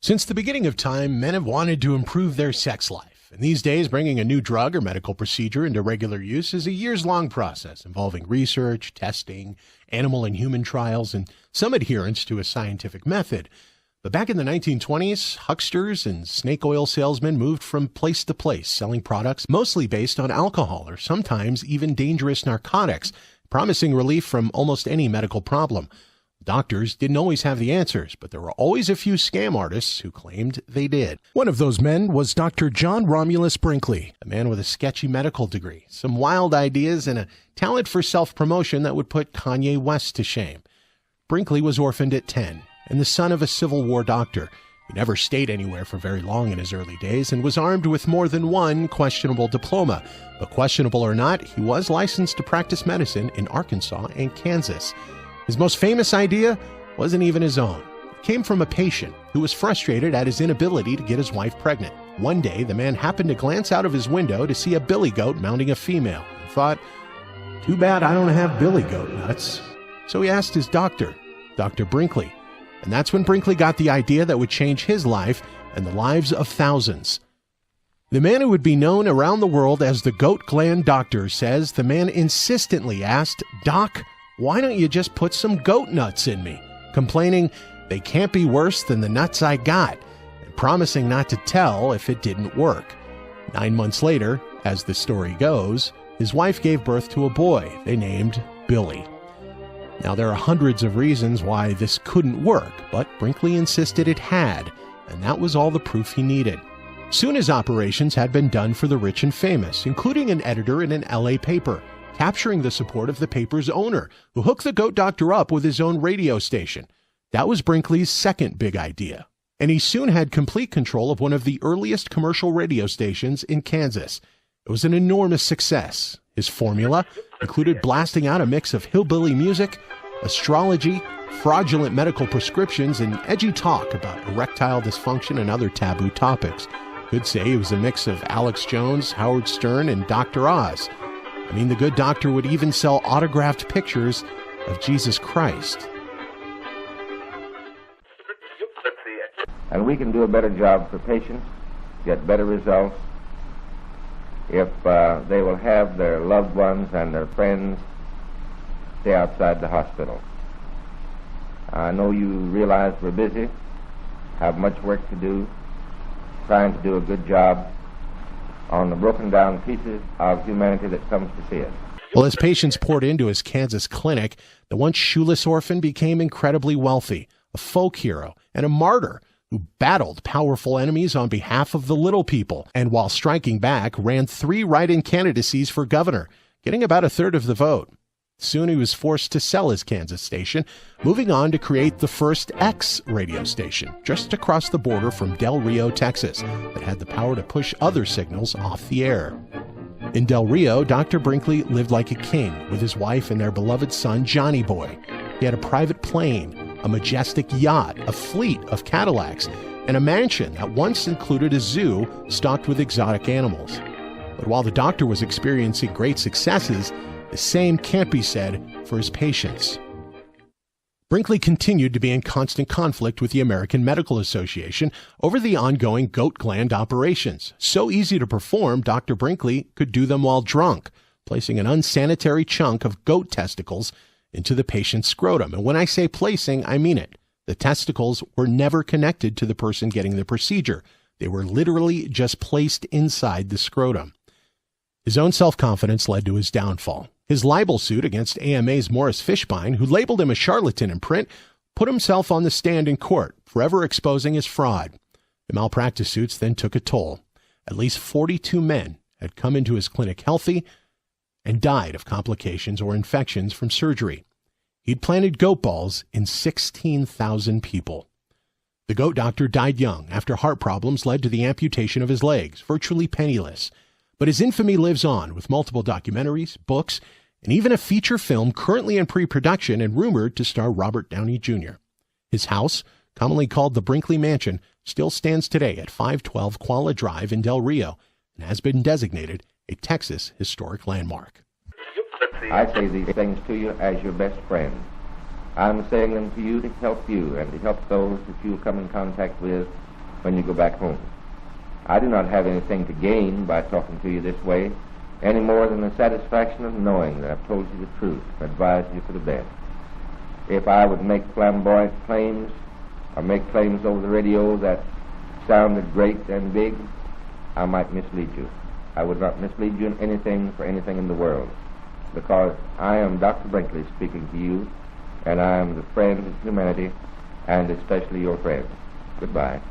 Since the beginning of time, men have wanted to improve their sex life. And these days, bringing a new drug or medical procedure into regular use is a years-long process involving research, testing, animal and human trials, and some adherence to a scientific method. But back in the 1920s, hucksters and snake oil salesmen moved from place to place, selling products mostly based on alcohol or sometimes even dangerous narcotics, promising relief from almost any medical problem. Doctors didn't always have the answers, but there were always a few scam artists who claimed they did. One of those men was Dr. John Romulus Brinkley, a man with a sketchy medical degree, some wild ideas, and a talent for self-promotion that would put Kanye West to shame. Brinkley was orphaned at 10 and the son of a Civil War doctor. He never stayed anywhere for very long in his early days and was armed with more than one questionable diploma. But questionable or not, he was licensed to practice medicine in Arkansas and Kansas. His most famous idea wasn't even his own. It came from a patient who was frustrated at his inability to get his wife pregnant. One day, the man happened to glance out of his window to see a billy goat mounting a female and thought, "Too bad I don't have billy goat nuts." So he asked his doctor, Dr. Brinkley. And that's when Brinkley got the idea that would change his life and the lives of thousands. The man who would be known around the world as the goat-gland doctor says the man insistently asked, "Doc, why don't you just put some goat nuts in me?" Complaining they can't be worse than the nuts I got, and promising not to tell if it didn't work. 9 months later, as the story goes, his wife gave birth to a boy they named Billy. Now, there are hundreds of reasons why this couldn't work, but Brinkley insisted it had, and that was all the proof he needed. Soon his operations had been done for the rich and famous, including an editor in an LA paper, capturing the support of the paper's owner, who hooked the goat doctor up with his own radio station. That was Brinkley's second big idea. And he soon had complete control of one of the earliest commercial radio stations in Kansas. It was an enormous success. His formula included blasting out a mix of hillbilly music, astrology, fraudulent medical prescriptions, and edgy talk about erectile dysfunction and other taboo topics. Could say it was a mix of Alex Jones, Howard Stern, and Dr. Oz. I mean, the good doctor would even sell autographed pictures of Jesus Christ. And we can do a better job for patients, get better results, if they will have their loved ones and their friends stay outside the hospital. I know you realize we're busy, have much work to do, trying to do a good job on the broken down pieces of humanity that comes to see us. Well, as patients poured into his Kansas clinic, the once shoeless orphan became incredibly wealthy, a folk hero, and a martyr who battled powerful enemies on behalf of the little people, and while striking back, ran 3 write-in candidacies for governor, getting about a third of the vote. Soon he was forced to sell his Kansas station, moving on to create the first X radio station just across the border from Del Rio, Texas, that had the power to push other signals off the air. In Del Rio, Dr. Brinkley lived like a king with his wife and their beloved son, Johnny Boy. He had a private plane, a majestic yacht, a fleet of Cadillacs, and a mansion that once included a zoo stocked with exotic animals. But while the doctor was experiencing great successes, the same can't be said for his patients. Brinkley continued to be in constant conflict with the American Medical Association over the ongoing goat-gland operations. So easy to perform, Dr. Brinkley could do them while drunk, placing an unsanitary chunk of goat testicles into the patient's scrotum. And when I say placing, I mean it. The testicles were never connected to the person getting the procedure. They were literally just placed inside the scrotum. His own self-confidence led to his downfall. His libel suit against AMA's Morris Fishbein, who labeled him a charlatan in print, put himself on the stand in court, forever exposing his fraud. The malpractice suits then took a toll. At least 42 men had come into his clinic healthy and died of complications or infections from surgery. He'd planted goat balls in 16,000 people. The goat doctor died young after heart problems led to the amputation of his legs, virtually penniless. But his infamy lives on with multiple documentaries, books, and even a feature film currently in pre-production and rumored to star Robert Downey Jr. His house, commonly called the Brinkley Mansion, still stands today at 512 Kuala Drive in Del Rio and has been designated a Texas historic landmark. I say these things to you as your best friend. I'm saying them to you to help you and to help those that you come in contact with when you go back home. I do not have anything to gain by talking to you this way, any more than the satisfaction of knowing that I've told you the truth, advised you for the best. If I would make flamboyant claims, or make claims over the radio that sounded great and big, I might mislead you. I would not mislead you in anything for anything in the world, because I am Dr. Brinkley speaking to you, and I am the friend of humanity, and especially your friend. Goodbye.